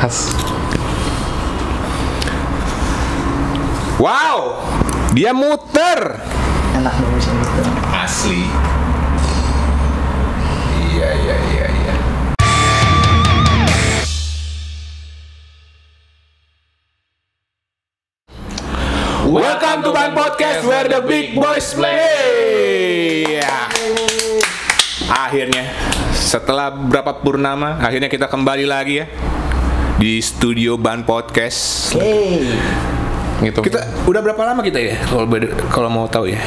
Bahas. Wow, dia muter. Enak nih bisa gitu. Asli. Iya. Welcome to Ban Podcast where the big boys play. Ya. Akhirnya, setelah berapa purnama, akhirnya kita kembali lagi ya di studio Ban Podcast. Gitu. Kita udah berapa lama kita ya? Kalau mau tahu ya.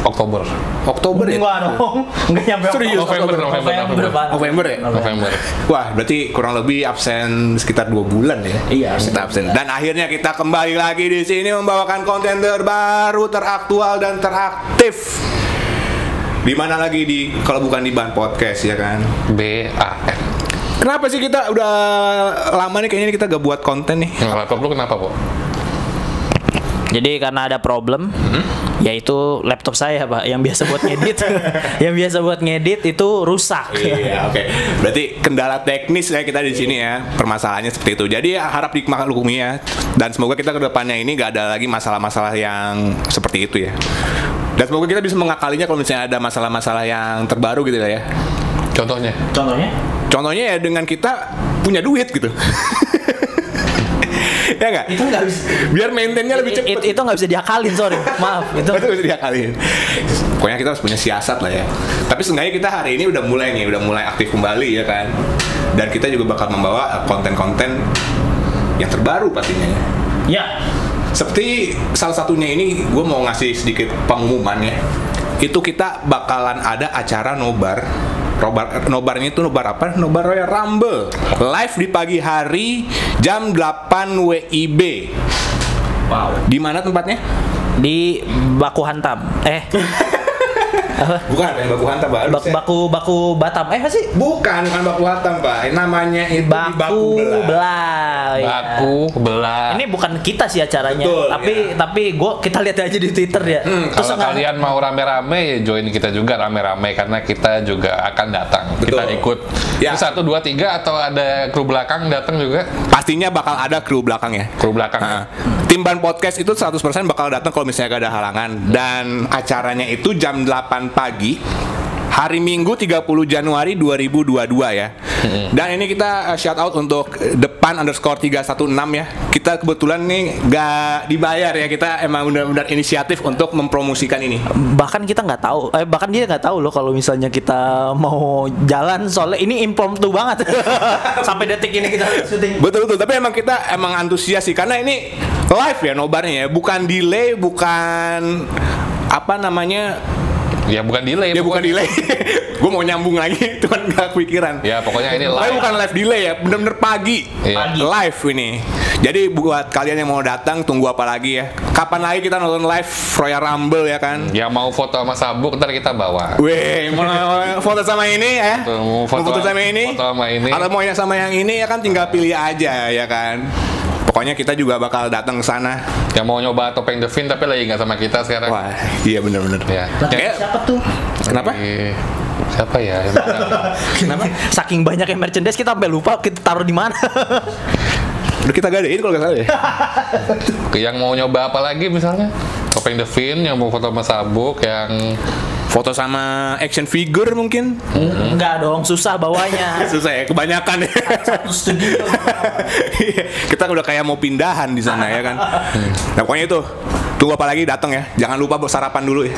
Oktober Oktober ya? Enggak dong. Enggak nyampe Serius? November. Pak. November. Wah, berarti kurang lebih absen sekitar 2 bulan ya? Iya, kita absen. Dan akhirnya kita kembali lagi di sini membawakan konten terbaru, teraktual dan teraktif. Di mana lagi kalau bukan di Ban Podcast ya kan? BAN. Kenapa sih kita udah lama nih kayaknya kita gak buat konten nih? Laptop lu kenapa, Po? Jadi karena ada problem, yaitu laptop saya, Pak, yang biasa buat ngedit, itu rusak. Iya, oke. Berarti kendala teknis ya kita di sini ya. Permasalahannya seperti itu. Jadi harap dimaklumi ya. Dan semoga kita ke depannya ini gak ada lagi masalah-masalah yang seperti itu ya. Dan semoga kita bisa mengakalinya kalau misalnya ada masalah-masalah yang terbaru gitu lah ya. Contohnya? Contohnya ya dengan kita punya duit gitu. Ya nggak? Itu nggak bisa. Biar maintainnya lebih cepat. Itu nggak bisa diakalin, sorry. Maaf. Itu nggak bisa diakalin. Pokoknya kita harus punya siasat lah ya. Tapi seenggaknya kita hari ini udah mulai aktif kembali ya kan. Dan kita juga bakal membawa konten-konten yang terbaru pastinya. ya. Seperti salah satunya ini, gue mau ngasih sedikit pengumuman ya. Itu kita bakalan ada acara nobar. Nobarnya itu nobar apa? Nobar Royal Rumble live di pagi hari jam 8 WIB. Wow. Di mana tempatnya? Di Baku Hantam. Bukan Baku Hantam, Pak. Baku Batam. Apa sih? Bukan Baku Hantam, Pak. Namanya itu Baku Belah. Baku Belah. Ini bukan kita sih acaranya. Betul, tapi kita lihat aja di Twitter ya. Terus Kalau kalian mau rame-rame, join kita juga rame-rame karena kita juga akan datang. Betul. Kita ikut. Ya. 1, 2, 3 atau ada kru belakang datang juga? Pastinya bakal ada kru belakang ya. Kru belakang. Tim Ban Podcast itu 100% bakal datang kalau misalnya gak ada halangan. Dan acaranya itu jam 8 pagi hari Minggu 30 Januari 2022 ya. Dan ini kita shout out untuk depan_316 ya. Kita kebetulan nih gak dibayar ya. Kita emang benar-benar inisiatif untuk mempromosikan ini. bahkan kita nggak tahu, bahkan dia nggak tahu loh kalau misalnya kita mau jalan, soalnya ini impromptu banget. Sampai detik ini kita syuting. Betul, tapi kita emang antusias sih karena ini live ya nobarnya ya, bukan delay, bukan apa namanya. Ya bukan delay. Ya bukan delay. Gue mau nyambung lagi, cuman gak kepikiran. Ya pokoknya ini Tapi live. bukan live delay ya, bener-bener pagi. Iya. Live ini. Jadi buat kalian yang mau datang, tunggu apa lagi ya? Kapan lagi kita nonton live Royal Rumble ya kan? Ya mau foto sama sabuk ntar kita bawa. Weh, mau foto sama ini ya? Mau foto sama ini? Foto sama ini. Kalau mau yang sama yang ini ya kan tinggal pilih aja ya kan? Pokoknya kita juga bakal datang ke sana. Yang mau nyoba topeng The Fin tapi lagi nggak sama kita sekarang. Wah, iya bener-bener. Ya. Siapa tuh? Kenapa? Siapa ya? Kenapa? Saking banyaknya merchandise kita sampai lupa kita taruh di mana. Udah kita gadein kalau nggak salah ya. Yang mau nyoba apa lagi misalnya? Topeng The Fin, yang mau foto sama sabuk, yang Foto sama action figure mungkin? Enggak dong, susah bawanya. Susah ya, kebanyakan ya. Satu studio. Kita udah kayak mau pindahan di sana ya kan. Nah pokoknya itu, tunggu apa lagi, datang ya. Jangan lupa sarapan dulu ya.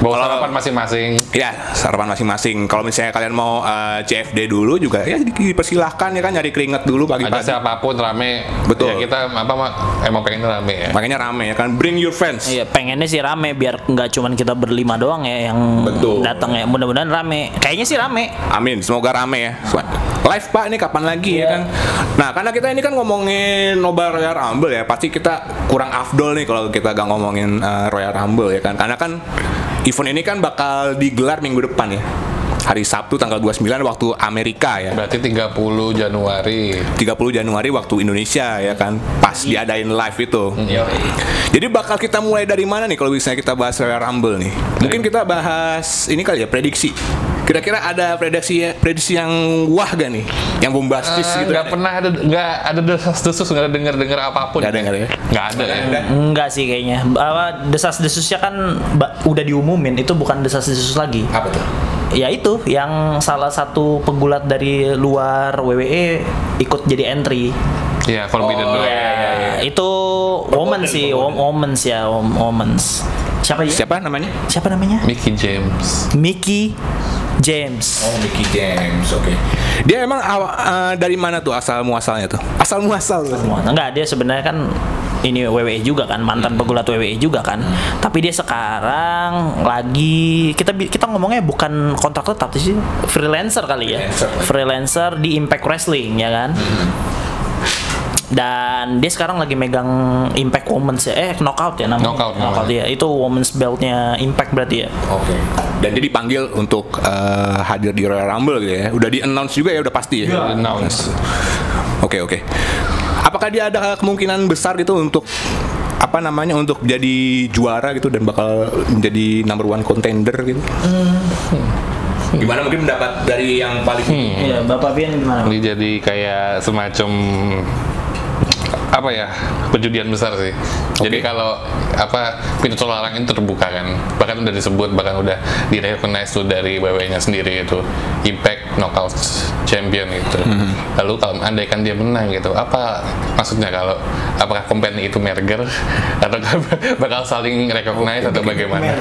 bawa sarapan masing-masing. Ya, sarapan masing-masing. Kalau misalnya kalian mau CFD dulu juga ya dipersilahkan ya kan, nyari keringet dulu Ada pagi-pagi. siapapun rame. Betul. Ya kita emang pengen rame ya. Makanya rame ya kan, bring your friends. Iya, pengennya sih rame biar nggak cuman kita berlima doang ya yang Betul. datang ya. Mudah-mudahan rame. Kayaknya sih rame. Amin, semoga rame ya. Live Pak, ini kapan lagi ya kan? Nah, karena kita ini kan ngomongin nobar Royal Rumble ya, pasti kita kurang afdol nih kalau kita gak ngomongin Royal Rumble ya kan. Karena kan event ini kan bakal digelar minggu depan ya. Hari Sabtu tanggal 29 waktu Amerika ya. Berarti 30 Januari. 30 Januari waktu Indonesia ya kan. Pas diadain live itu. Jadi bakal kita mulai dari mana nih kalau misalnya kita bahas Royal Rumble nih? Mungkin kita bahas ini kali ya, prediksi. Kira-kira ada prediksi yang wah gak nih? Yang bombastis gitu? Nggak pernah ada, nggak ada desas-desus, nggak ada dengar apapun. Nggak dengar ya? Nggak ada ya. Enggak sih kayaknya. Desas-desusnya kan udah diumumin, itu bukan desas-desus lagi. Apa tuh? Ya itu yang salah satu pegulat dari luar WWE ikut jadi entry. Iya, Forbidden Door. Itu Women's sih, Women's ya, Women's. Siapa ya? Siapa namanya? Siapa namanya? Mickey James. Mickey James. Oh, Mickey James, oke. Dia emang dari mana tuh asal muasalnya tuh? Asal muasal tuh. Enggak, dia sebenarnya kan ini WWE juga kan, mantan pegulat WWE juga kan. Tapi dia sekarang lagi kita ngomongnya bukan kontrak tetap sih, freelancer kali ya. Freelancer di Impact Wrestling ya kan. Dan dia sekarang lagi megang Impact Women's ya, Knockout ya namanya. Knockout ya. Itu Women's beltnya Impact berarti ya. Oke. Dan dia dipanggil untuk hadir di Royal Rumble gitu ya. Udah di-announce juga ya, udah pasti ya. Announce. Oke. Apakah dia ada kemungkinan besar gitu untuk untuk jadi juara gitu dan bakal menjadi number one contender gitu? Gimana mungkin mendapat dari yang paling Iya, Bapak Bian gimana? Ini jadi kayak semacam perjudian besar sih. Jadi kalau pintu tol larang itu terbuka kan, bahkan udah disebut, bahkan udah di-recognize tuh dari WWE-nya sendiri itu Impact Knockout Champion gitu. Lalu kalau andaikan dia menang gitu, apa maksudnya, kalau apakah company itu merger atau bakal saling recognize atau bagaimana?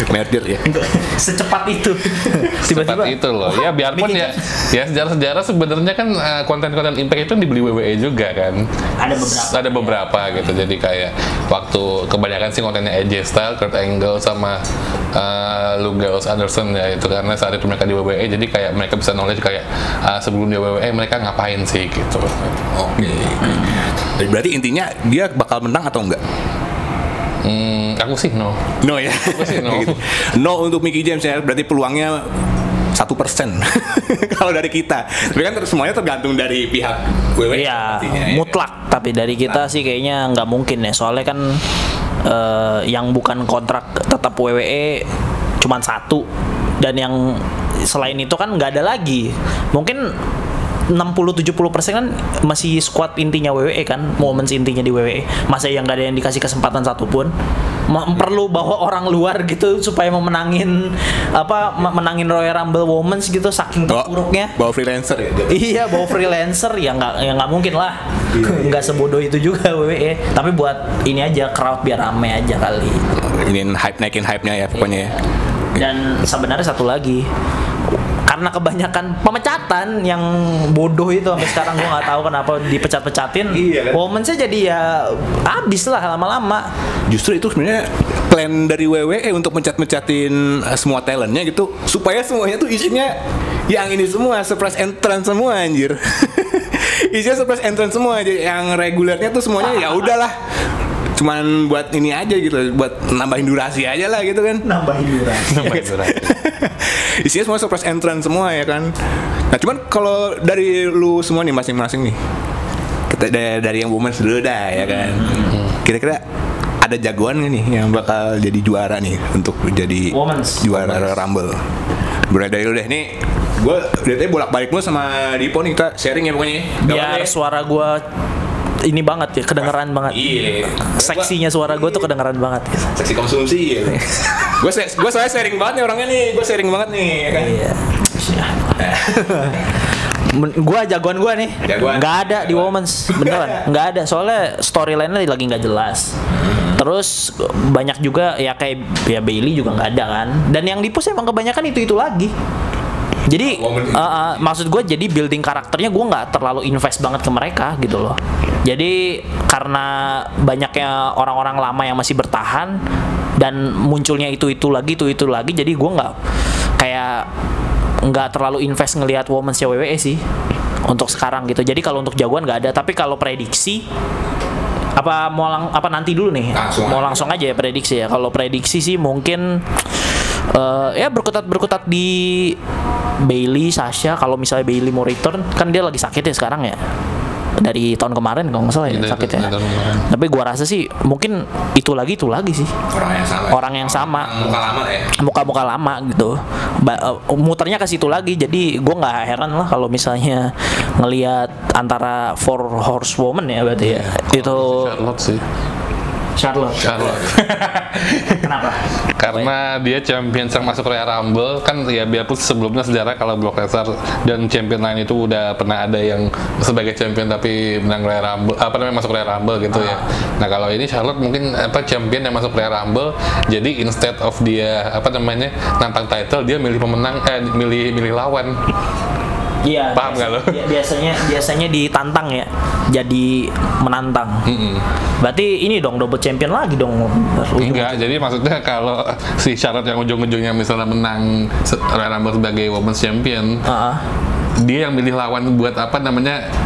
merger ya? Secepat itu. Tiba-tiba itu loh. Ya biarpun ya sejarah-sejarah sebenarnya kan konten-konten Impact itu dibeli WWE juga kan. Ada beberapa gitu. Jadi kayak waktu kebanyakan sih kontennya AJ Styles, Kurt Angle sama Luger Anderson ya, itu karena saat itu mereka di WWE, jadi kayak mereka bisa knowledge kayak sebelum di WWE mereka ngapain sih gitu. Oke. Berarti intinya dia bakal menang atau enggak? Aku sih no. No ya. Aku sih no. Gitu. No untuk Mickey James ya. Berarti peluangnya 1% kalau dari kita. Tapi kan semuanya tergantung dari pihak WWE. Iya, pastinya, ya. mutlak. Tapi dari kita sih kayaknya nggak mungkin ya. Soalnya kan yang bukan kontrak tetap WWE cuman satu, dan yang selain itu kan nggak ada lagi. Mungkin 60-70% kan masih squad intinya WWE kan, Women's intinya di WWE. Masa yang nggak ada yang dikasih kesempatan satupun? Perlu bawa orang luar gitu supaya menangin Royal Rumble Women's gitu, saking terpuruknya. Bawa freelancer ya? Iya, bawa freelancer ya nggak mungkin lah. Nggak sebodoh itu juga WWE. Tapi buat ini aja, crowd biar rame aja kali. Ini naikin hype-nya ya pokoknya ya. Dan sebenarnya satu lagi, karena kebanyakan pemecatan yang bodoh itu sampai sekarang gue nggak tahu kenapa dipecat-pecatin. Iya kan? Women's-nya jadi ya habis lah lama-lama. Justru itu sebenarnya plan dari WWE untuk mencat-mencatin semua talentnya gitu, supaya semuanya tuh isinya yang ini semua, surprise entrance semua anjir. Isinya surprise entrance semua aja, yang regulernya tuh semuanya ya udahlah, cuman buat ini aja gitu, buat nambahin durasi aja lah gitu kan. Nambahin durasi. Isinya semua surprise entrance semua ya kan. Nah cuman kalau dari lu semua nih masing-masing nih, kita dari yang women's dulu dah ya kan. Kira-kira ada jagoan gak nih yang bakal jadi juara nih untuk jadi juara Rumble? Mulai dari lu deh nih. Gue dari bolak-balik mulu sama Dipo nih, kita sharing ya pokoknya. Biar suara gue ini banget ya, kedengeran banget. Iya. Seksinya suara gue tuh kedengeran banget. Seksi konsumsi ya. Gue soalnya sharing banget nih orangnya nih. Gue sharing banget nih ya kan. Iya. Gua jagoan gua nih nggak ada di Women's, beneran nggak ada, soalnya storyline-nya lagi nggak jelas. Terus banyak juga ya kayak ya Bailey juga nggak ada kan, dan yang di-push emang kebanyakan itu lagi. Jadi maksud gue, jadi building karakternya gue nggak terlalu invest banget ke mereka gitu loh. Jadi karena banyaknya orang-orang lama yang masih bertahan dan munculnya itu lagi, jadi gue nggak terlalu invest ngelihat Women's WWE sih untuk sekarang gitu. Jadi kalau untuk jagoan nggak ada, tapi kalau prediksi nanti dulu nih, langsung aja ya prediksi ya. Kalau prediksi sih mungkin ya berkutat di Bailey, Sasha. Kalau misalnya Bailey mau return, kan dia lagi sakit ya sekarang ya. dari tahun kemarin kalau nggak salah ya sakitnya. Tapi gua rasa sih mungkin itu lagi sih. Orang yang sama. Muka lama ya. Muka lama gitu. Muternya ke situ lagi. Jadi gua nggak heran lah kalau misalnya ngelihat antara Four Horsewoman ya berarti ya. Itu Charlotte. Kenapa? Karena dia champion yang masuk Royal Rumble kan ya, biarpun sebelumnya sejarah kalau Brock Lesnar dan champion lain itu udah pernah ada yang sebagai champion tapi menang Royal Rumble, masuk Royal Rumble gitu ya. Nah kalau ini Charlotte mungkin champion yang masuk Royal Rumble, jadi instead of dia nantang title, dia milih pemenang, milih lawan. Iya. Paham nggak lo? Biasanya ditantang ya, jadi menantang. Berarti ini dong double champion lagi dong. Enggak, jadi maksudnya kalau si Charlotte yang ujung-ujungnya misalnya menang Royal Rumble sebagai Women's Champion, dia yang milih lawan buat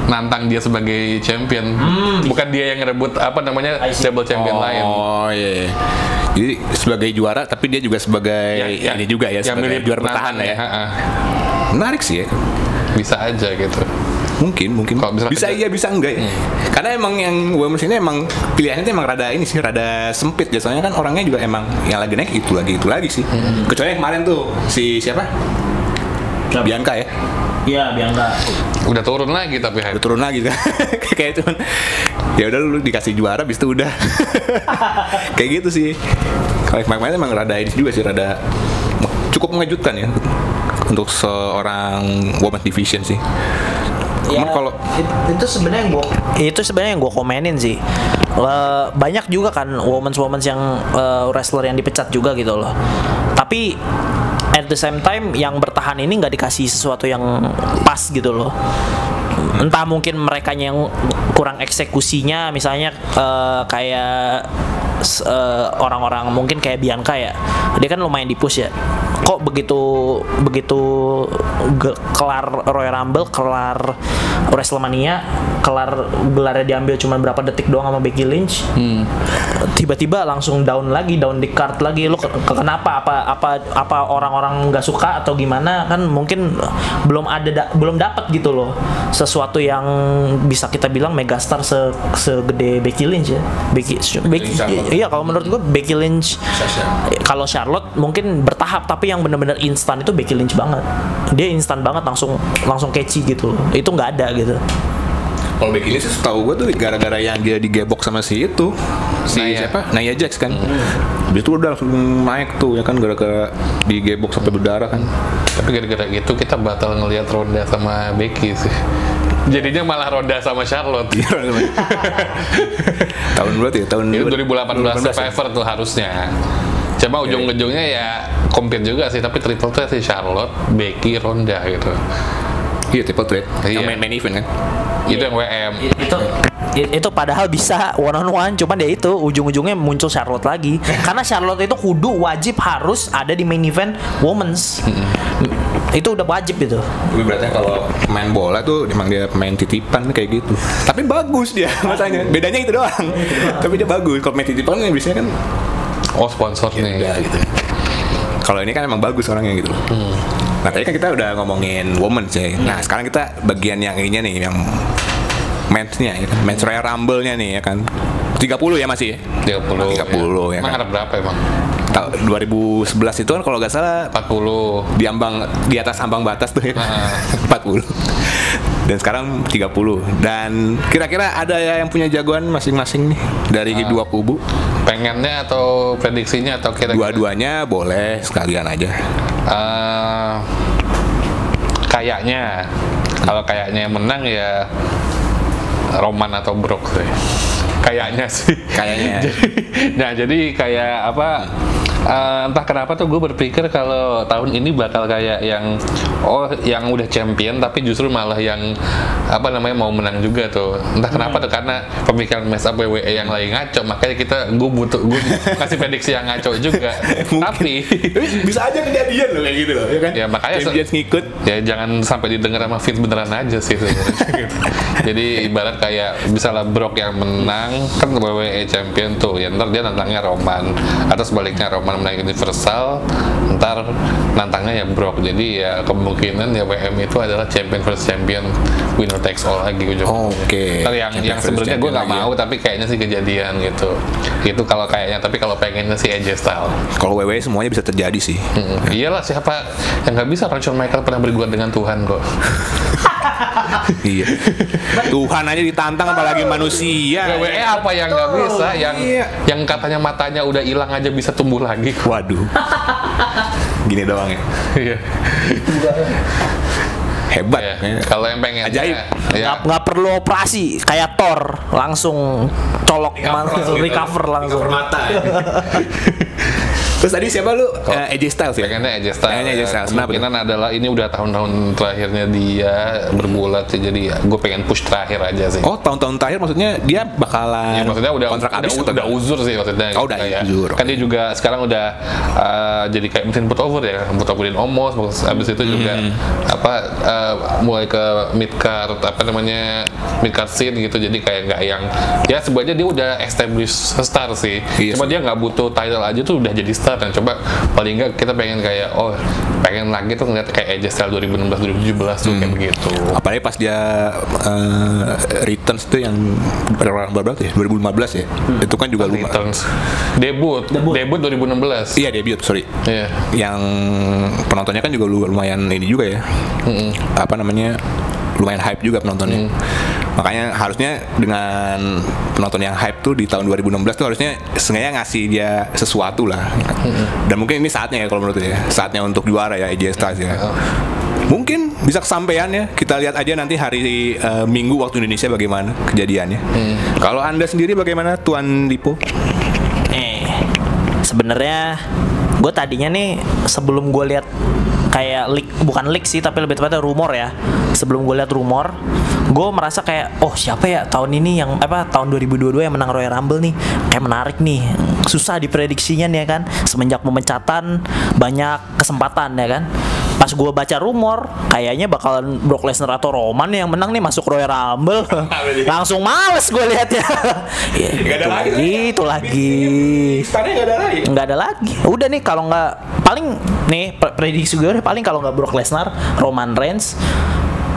nantang dia sebagai champion, bukan dia yang ngerebut double champion lain. Oh iya. Jadi sebagai juara, tapi dia juga sebagai ini juga ya, sebagai juara bertahan ya. Menarik sih ya. Bisa aja gitu. Mungkin bisa iya bisa enggak ya. Karena emang yang women's ini emang pilihannya itu emang rada sempit. Biasanya kan orangnya juga emang yang lagi naik itu lagi sih. Kecuali yang kemarin tuh si siapa? Bianca ya. Iya, Bianca. Udah turun lagi tapi udah turun lagi kan. Kayak cuman ya udah lu dikasih juara habis itu udah. Kayak gitu sih. Kalau kemarin emang rada ini juga sih, rada cukup mengejutkan ya untuk seorang women's division sih. Ya, kalau itu sebenarnya yang gue komenin sih. Banyak juga kan women's yang wrestler yang dipecat juga gitu loh. Tapi at the same time yang bertahan ini nggak dikasih sesuatu yang pas gitu loh. Entah mungkin mereka yang kurang eksekusinya, misalnya kayak orang-orang mungkin kayak Bianca ya, dia kan lumayan di-push ya. Kok begitu kelar Royal Rumble, kelar WrestleMania, kelar gelarnya diambil cuma berapa detik doang sama Becky Lynch, tiba-tiba langsung down di card lagi. Lu kenapa? Apa orang-orang nggak suka atau gimana? Kan mungkin belum dapat gitu loh sesuatu yang bisa kita bilang megastar segede Becky Lynch ya. Iya, kalau menurut gue Becky Lynch, kalau Charlotte mungkin bertahap, tapi yang benar-benar instan itu Becky Lynch banget. Dia instan banget, langsung catchy gitu. Itu nggak ada gitu. Kalau Becky Lynch setahu gue tuh gara-gara yang dia digebok sama siapa? Nia Jax kan. Dia tuh udah langsung naik tuh ya kan, gara-gara digebok sampai berdarah kan. Tapi gara-gara gitu kita batal ngelihat Ronda sama Becky sih. Jadinya malah Ronda sama Charlotte. Tahun berarti ya? Itu 2018 Survivor tuh harusnya. Cuma ujung-ujungnya ya compete juga sih, tapi triple threat sih Charlotte, Becky, Ronda gitu. Iya, triple threat. Yang main event kan. Itu yang WM. Itu padahal bisa one on one, cuman dia itu ujung-ujungnya muncul Charlotte lagi. Karena Charlotte itu wajib harus ada di main event women's. Itu udah wajib itu. Berarti kalau main bola tuh emang dia pemain titipan kayak gitu. Tapi bagus dia masanya. Bedanya itu doang. Tapi dia bagus. Kalau main titipan kan biasanya kan sponsor nih. Ya, gitu. Kalau ini kan emang bagus orangnya gitu. Nah tadi kan kita udah ngomongin women sih. Nah sekarang kita bagian yang ininya nih, yang match-nya ya kan, match Royal Rumble-nya nih ya kan. 30 ya masih ya? 30 ya kan. Emang ada berapa emang? 2011 itu kan kalau nggak salah 40 di atas ambang batas tuh ya. 40. Dan sekarang 30. Dan kira-kira ada ya yang punya jagoan masing-masing nih dari dua kubu? Pengennya atau prediksinya atau kira-kira? Dua-duanya boleh sekalian aja. Kayaknya kalau kayaknya yang menang ya Roman atau Brock sih. Kayaknya sih. Jadi kayak apa? Entah kenapa tuh gue berpikir kalau tahun ini bakal kayak yang udah champion tapi justru malah yang mau menang juga tuh. Entah kenapa tuh, karena pemikiran match up WWE yang lagi ngaco, makanya gue kasih prediksi yang ngaco juga. Tapi bisa aja kejadian loh kayak gitu loh, ya kan? Ya makanya ngikut. Ya jangan sampai didengar sama Vince beneran aja sih sebenarnya. Jadi ibarat kayak misalnya Brock yang menang kan WWE champion tuh, ya ntar dia nantangnya Roman, atau sebaliknya Roman menang Universal, ntar nantangnya ya Brock. Jadi ya kemungkinan ya WM itu adalah champion versus champion winner takes all lagi ujung-ujungnya. Oke. Yang sebenarnya gue nggak mau tapi kayaknya sih kejadian gitu. Itu kalau kayaknya, tapi kalau pengennya sih AJ Styles. Kalau WWE semuanya bisa terjadi sih. Iyalah, siapa yang nggak bisa? Shawn Michael pernah bergulat dengan Tuhan kok. Iya. Tuhan aja ditantang apalagi manusia. WWE apa yang nggak bisa? Yang katanya matanya udah hilang aja bisa tumbuh lagi. Waduh. Gini doang ya. Iya. Hebat. Ya. Kalau yang pengen ajaib. Nggak perlu operasi kayak Thor, langsung colok recover langsung. Recover mata. Terus tadi siapa lu? AJ Styles ya? Pengennya AJ Styles. Kemungkinan adalah ini udah tahun-tahun terakhirnya dia bergulat sih, jadi gue pengen push terakhir aja sih. Oh, tahun-tahun terakhir maksudnya dia bakalan maksudnya kontrak habis udah uzur sih maksudnya. Oh, udah uzur. Kan dia juga sekarang udah jadi kayak mesin put over ya, put overin Omos, habis itu juga mulai ke mid card mid card scene gitu, jadi kayak nggak yang ya sebenarnya dia udah established star sih. Cuma dia nggak butuh title aja tuh udah jadi star. Dan coba paling nggak kita pengen kayak pengen lagi tuh ngeliat kayak AJ Styles 2016 2017 tuh kayak begitu. Apalagi pas dia returns tuh yang berapa ya? 2015 ya. Itu kan juga lumayan. Debut 2016. Iya, debut, sorry. Iya. Yang penontonnya kan juga lumayan ini juga ya. Lumayan hype juga penontonnya. Makanya harusnya dengan penonton yang hype tuh di tahun 2016 tuh harusnya sengaja ngasih dia sesuatu lah. Dan mungkin ini saatnya ya kalau menurut ya. Saatnya untuk juara ya AJ Styles ya. Mungkin bisa kesampaian ya. Kita lihat aja nanti hari Minggu waktu Indonesia bagaimana kejadiannya. Kalau Anda sendiri bagaimana Tuan Lipo? Sebenarnya gue tadinya nih sebelum gue lihat kayak bukan leak sih tapi lebih tepatnya rumor ya. Sebelum gue lihat rumor, gue merasa kayak siapa ya tahun ini yang tahun 2022 yang menang Royal Rumble nih, kayak menarik nih. Susah diprediksinya nih ya kan. Semenjak pemecatan banyak kesempatan ya kan. Pas gue baca rumor, kayaknya bakalan Brock Lesnar atau Roman yang menang nih masuk Royal Rumble. Langsung males gue liatnya. Itu lagi. Nggak ada lagi. Udah nih kalau nggak paling nih prediksi gue paling kalau nggak Brock Lesnar, Roman Reigns,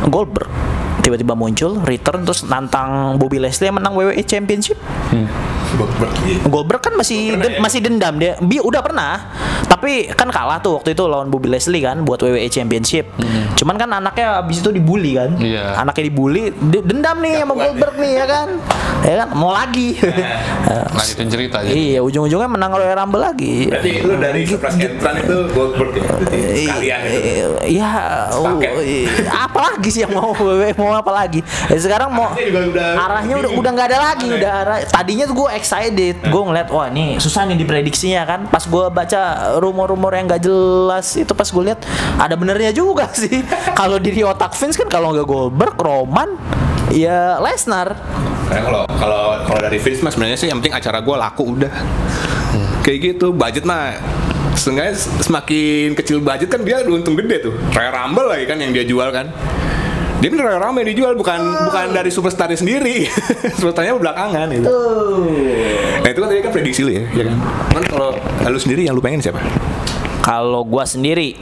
Goldberg tiba-tiba muncul, return terus nantang Bobby Lashley yang menang WWE Championship. Goldberg kan masih dendam dia. Udah pernah, tapi kan kalah tuh waktu itu lawan Bobby Lashley kan buat WWE Championship. Cuman kan anaknya abis itu dibully kan. Anaknya dibully, dendam nih sama Goldberg nih ya kan. Ya kan mau lagi. Lanjutin cerita aja. Iya, ujung-ujungnya menang Royal Rumble lagi. Berarti lu dari surprise entran itu Goldberg ya? Kalian itu. Iya, apa lagi sih yang mau apa lagi? Sekarang mau arahnya udah nggak ada lagi, udah arah. Tadinya tuh gue excited, gue ngeliat wah nih susah nih diprediksinya kan. Pas gue baca rumor-rumor yang nggak jelas itu, pas gue lihat ada benernya juga sih. Kalau di otak Vince kan kalau nggak Goldberg, Roman, ya Lesnar. Kalau dari Vince mah sebenarnya sih yang penting acara gue laku udah. Kayak gitu, budget mah seenggaknya semakin kecil budget kan dia untung gede tuh. Royal Rumble lagi kan yang dia jual kan. Dia kan Royal Rumble yang dijual bukan dari superstarnya sendiri. Superstarnya belakangan gitu. Nah itu kan tadi kan prediksi lu ya kan. Kan kalau lu sendiri yang lu pengen siapa? Kalau gua sendiri,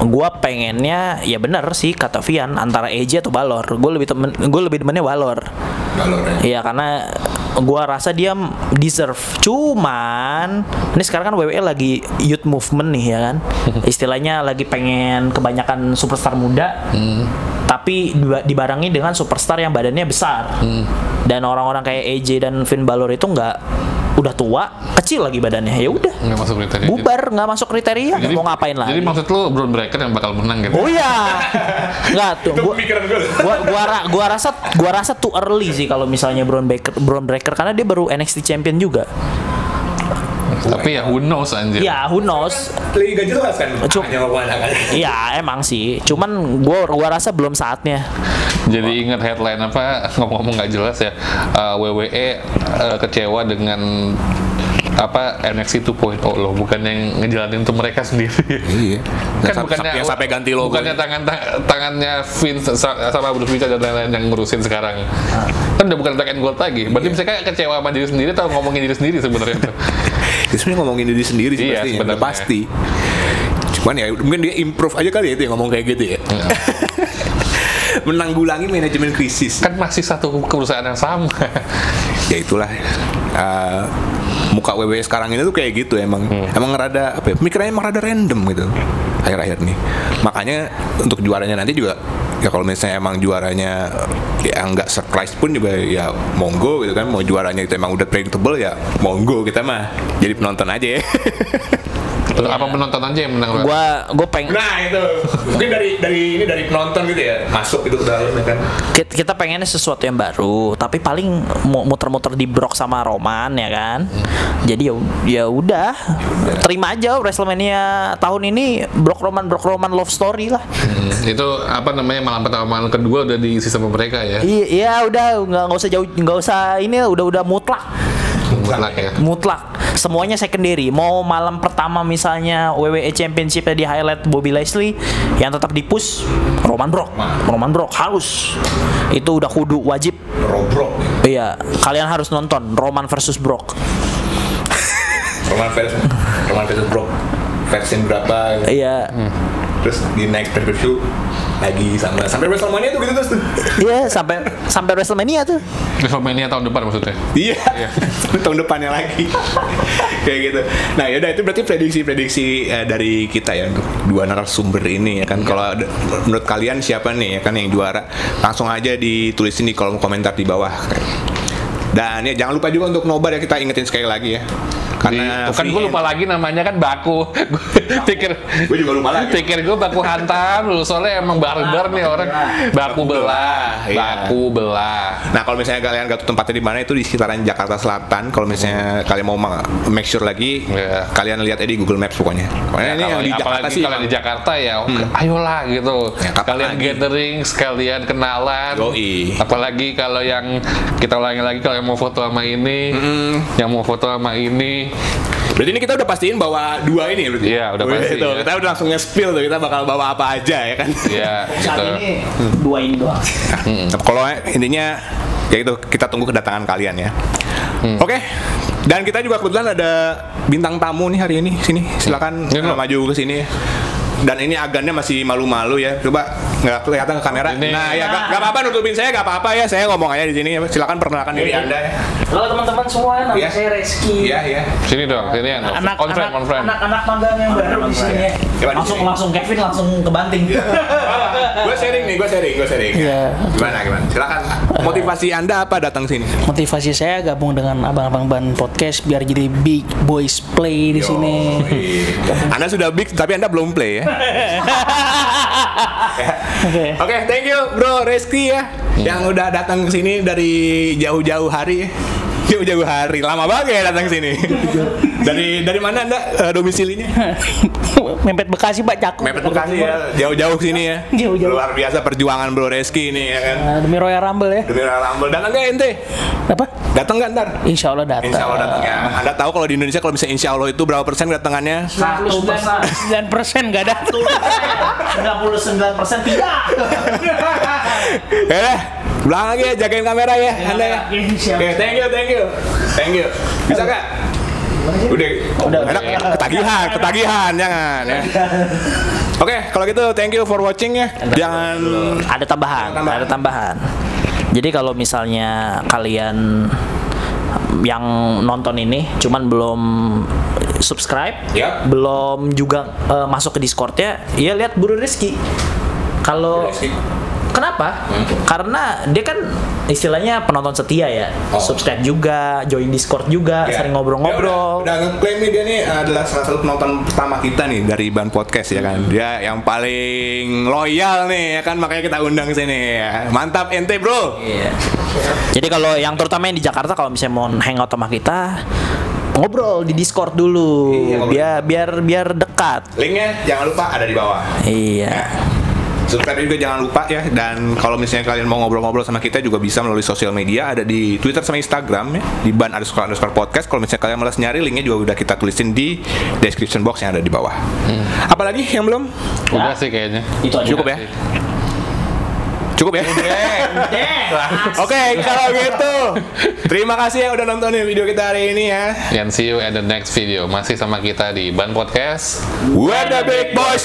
gua pengennya ya benar sih kata Vian antara AJ atau Balor. Gue lebih demennya Balor. Iya karena gua rasa dia deserve. Cuman ini sekarang kan WWE lagi youth movement nih ya kan. Istilahnya lagi pengen kebanyakan superstar muda. Tapi dibarengi dengan superstar yang badannya besar. Dan orang-orang kayak AJ dan Finn Balor itu udah tua, kecil lagi badannya, ya udah nggak masuk kriteria, bubar, nggak masuk kriteria, jadi, mau ngapain lagi? Jadi maksud lu Braun Breaker yang bakal menang gitu? Oh iya, nggak tuh, gua rasa too early sih kalau misalnya Braun Breaker karena dia baru NXT Champion juga. Tapi ya who knows anjir. Ya who knows. Liga jelas kan. Iya emang sih. Cuman gua rasa belum saatnya. Jadi ingat headline apa ngomong-ngomong nggak jelas ya. WWE kecewa dengan NXT 2.0 loh, bukan yang ngejalanin untuk mereka sendiri. Iya. Kan bukannya yang sampai ganti logo. Bukannya tangannya Vince sama Bruce Prichard dan lain-lain yang ngurusin sekarang. Kan udah bukan black and gold lagi. Berarti mereka kecewa sama diri sendiri atau ngomongin diri sendiri sebenarnya tuh. Sebenarnya ngomongin diri sendiri sih pasti. Cuman ya mungkin dia improve aja kali ya itu yang ngomong kayak gitu ya. menanggulangi manajemen krisis. Kan masih satu perusahaan yang sama. Ya itulah. Muka WWE sekarang ini tuh kayak gitu emang. Emang rada apa ya? Pemikirannya emang rada random gitu. Akhir-akhir nih. Makanya untuk juaranya nanti juga ya kalau misalnya emang juaranya ya nggak surprise pun juga ya monggo gitu kan. Mau juaranya itu emang udah predictable ya monggo kita mah jadi penonton aja ya. Apa penonton aja yang menang? Gua pengen. Nah itu mungkin dari penonton gitu ya masuk gitu ke dalam ya kan. Kita pengennya sesuatu yang baru, tapi paling muter-muter di Brock sama Roman ya kan. Jadi ya udah terima aja WrestleMania tahun ini Brock Roman love story lah. Itu apa namanya malam pertama malam kedua udah diisi sama mereka ya? Iya udah nggak usah jauh, nggak usah ini udah mutlak. Mutlak. Semuanya secondary. Mau malam pertama misalnya WWE Championship di highlight Bobby Lashley, yang tetap di push Roman Brock harus. Itu udah kudu wajib. Brock. Iya, kalian harus nonton Roman versus Brock. Roman versus Brock. Versi berapa? Iya. Terus di next pay-per-view lagi sampai WrestleMania tuh gitu terus tuh. Iya, sampai WrestleMania tuh. WrestleMania tahun depan maksudnya. Iya. Tahun depannya lagi. Kayak gitu. Nah, yaudah itu berarti prediksi dari kita ya untuk dua narasumber ini ya kan. Kalau menurut kalian siapa nih ya kan yang juara? Langsung aja ditulisin di kolom komentar di bawah. Dan ya jangan lupa juga untuk nobar ya, kita ingetin sekali lagi ya. Karena kan gue lupa lagi namanya kan Baku. Gue juga lupa lagi. Pikir gue Baku Hantam dulu, soalnya emang barbar nih orang. Baku belah. Nah kalau misalnya kalian gak tahu tempatnya di mana, itu di sekitaran Jakarta Selatan. Kalau misalnya kalian mau make sure lagi, kalian lihat aja di Google Maps pokoknya. Ya, ini yang di Jakarta sih. Kalau di Jakarta ya, ayolah gitu. Ya, kalian gathering, sekalian kenalan. Apalagi kalau yang kita ulangi lagi, kalau yang mau foto sama ini, yang mau foto sama ini. Berarti ini kita udah pastiin bawa dua ini berarti? Iya, udah pasti. Ya. Kita udah langsung nge-spill tuh, kita bakal bawa apa aja ya kan? Iya, saat gitu. ini dua ini doang. Kalau intinya ya itu, kita tunggu kedatangan kalian ya. Oke. Dan kita juga kebetulan ada bintang tamu nih hari ini. Sini, silakan maju ke sini. Dan ini agannya masih malu-malu ya. Coba nggak kelihatan ke kamera. Nah ya nggak apa-apa nutupin saya, nggak apa-apa ya. Saya ngomong aja di sini. Silakan perkenalkan diri Anda ya. Halo teman-teman semua, nama saya Reski. Iya. Sini dong, sini ya. Anak magang yang baru di sini. Langsung Kevin langsung kebanting. Gue sharing. Iya. Gimana? Silakan. Motivasi Anda apa datang sini? Motivasi saya gabung dengan abang-abang Ban Podcast biar jadi big boys play di sini. Anda sudah big tapi Anda belum play ya. Oke, thank you Bro Reski ya, yang udah datang ke sini dari jauh-jauh hari. Jauh-jauh hari, lama banget ya datang sini. Dari mana Anda domisilinya? Mepet Bekasi Pak, Cakung. Mepet Bekasi ya, jauh-jauh sini ya. Jauh-jauh. Luar biasa perjuangan Bro Reski ini ya kan. Demi Royal Rumble ya. Demi Royal Rumble. Datang nggak ente? Apa? Datang nggak ntar? Insya Allah datang. Insya Allah datang ya. Anda tahu kalau di Indonesia kalau bisa Insya Allah itu berapa persen datangannya? 99% nggak ada. 99% tidak. Ya, ulang lagi ya, jagain kamera ya, Anda ya. Oke, thank you. Bisa nggak? Udah. Ketagihan, jangan ya. Oke, kalau gitu thank you for watching ya. Jangan ada tambahan. Jadi kalau misalnya kalian yang nonton ini cuman belum subscribe, belum juga masuk ke Discord-nya, ya lihat Bro Rizky. Kalau kenapa? Karena dia kan istilahnya penonton setia ya. Subscribe juga, join Discord juga, sering ngobrol-ngobrol. Udah ngeklaim nih dia nih adalah salah satu penonton pertama kita nih dari Ban Podcast ya kan. Dia yang paling loyal nih ya kan, makanya kita undang sini ya. Mantap ente, Bro. Iya. Jadi kalau yang terutama yang di Jakarta, kalau misalnya mau hangout sama kita, ngobrol di Discord dulu. Biar dekat. Linknya jangan lupa ada di bawah. Iya. Subscribe juga jangan lupa ya. Dan kalau misalnya kalian mau ngobrol-ngobrol sama kita juga bisa melalui sosial media. Ada di Twitter sama Instagram ya, di ban__podcast. Kalau misalnya kalian malas nyari, linknya juga udah kita tulisin di description box yang ada di bawah. Apalagi yang belum? Udah sih kayaknya. Itu aja. Cukup ya? Cukup ya? Oke, kalau gitu terima kasih yang udah nontonin video kita hari ini ya. And see you at the next video. Masih sama kita di Ban Podcast. We're the big boys.